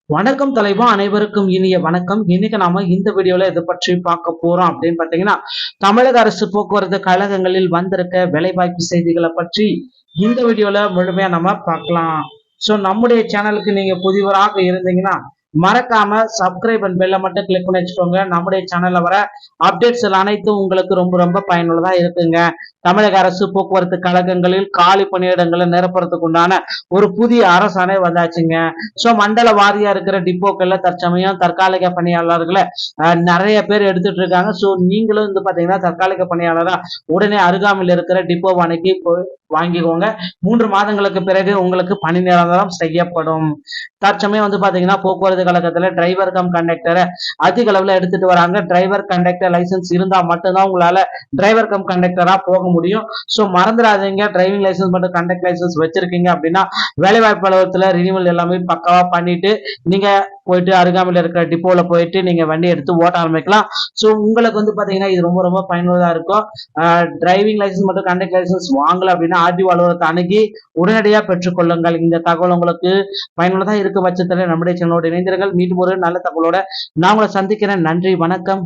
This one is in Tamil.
வணக்கம் தலைவா, அனைவருக்கும் இனிய வணக்கம். இன்னைக்கு நாம இந்த வீடியோல இதை பற்றி பார்க்க போறோம் அப்படின்னு பாத்தீங்கன்னா, தமிழக அரசு போக்குவரத்து கழகங்களில் வந்திருக்க வேலைவாய்ப்பு செய்திகளை பற்றி இந்த வீடியோல முழுமையா நம்ம பார்க்கலாம். சோ நம்முடைய சேனலுக்கு நீங்க புதியவராக இருந்தீங்கன்னா மறக்காம சப்ஸ்கிரைப் அண்ட் பெல்ல மட்டும் கிளிக் பண்ணி வச்சுக்கோங்க. நம்முடைய சேனல்ல வர அப்டேட்ஸ் அனைத்தும் உங்களுக்கு ரொம்ப ரொம்ப பயனுள்ளதா இருக்குங்க. தமிழக அரசு போக்குவரத்து கழகங்களில் காலி பணியிடங்களை நிரப்புறதுக்கு உண்டான ஒரு புதிய அரசாணை வந்தாச்சுங்க. சோ மண்டல வாரியா இருக்கிற டிப்போக்கள்ல தற்சமயம் தற்காலிக பணியாளர்களை நிறைய பேர் எடுத்துட்டு இருக்காங்க. சோ நீங்களும் வந்து பாத்தீங்கன்னா தற்காலிக பணியாளரா உடனே அருகாமையில் இருக்கிற டிப்போ அணைக்கு வாங்கிக்கோங்க. 3 மாதங்களுக்கு பிறகு உங்களுக்கு பணி நிரந்தரம் செய்யப்படும். தற்சமயம் வந்து பாத்தீங்கன்னா போக்குவரத்து கழகத்துல டிரைவர் கம் கண்டக்டரை அதிக அளவுல எடுத்துட்டு வராங்க. டிரைவர் கண்டக்டர் லைசன்ஸ் இருந்தா மட்டும்தான் உங்களால டிரைவர் கம் கண்டக்டரா போக முடியும். சோ மறந்துடாதீங்க, டிரைவிங் லைசன்ஸ் மற்றும் கண்டக்டர் லைசன்ஸ் வச்சிருக்கீங்க அப்படின்னா வேலைவாய்ப்பு அலுவலகத்துல ரினிவல் எல்லாமே பக்காவா பண்ணிட்டு நீங்க போயிட்டு அருகாமையில் இருக்கிற டிப்போல போயிட்டு நீங்க வண்டி எடுத்து ஓட்ட ஆரம்பிக்கலாம். ஸோ உங்களுக்கு வந்து பாத்தீங்கன்னா இது ரொம்ப ரொம்ப பயனுள்ளதா இருக்கும். டிரைவிங் லைசன்ஸ் மற்றும் கண்டக்டர் லைசன்ஸ் வாங்கல அப்படின்னா ஆர்டிஓ அலுவலகத்தை அணுகி உடனடியாக பெற்றுக்கொள்ளுங்கள். இந்த தகவல் உங்களுக்கு பயனுள்ளதா இருக்கும் பட்சத்தில் நம்முடைய சேனலோடு இணைந்திருங்கள். மீண்டும் ஒரு நல்ல தகவலோட நான் உங்களை சந்திக்கிறேன். நன்றி, வணக்கம்.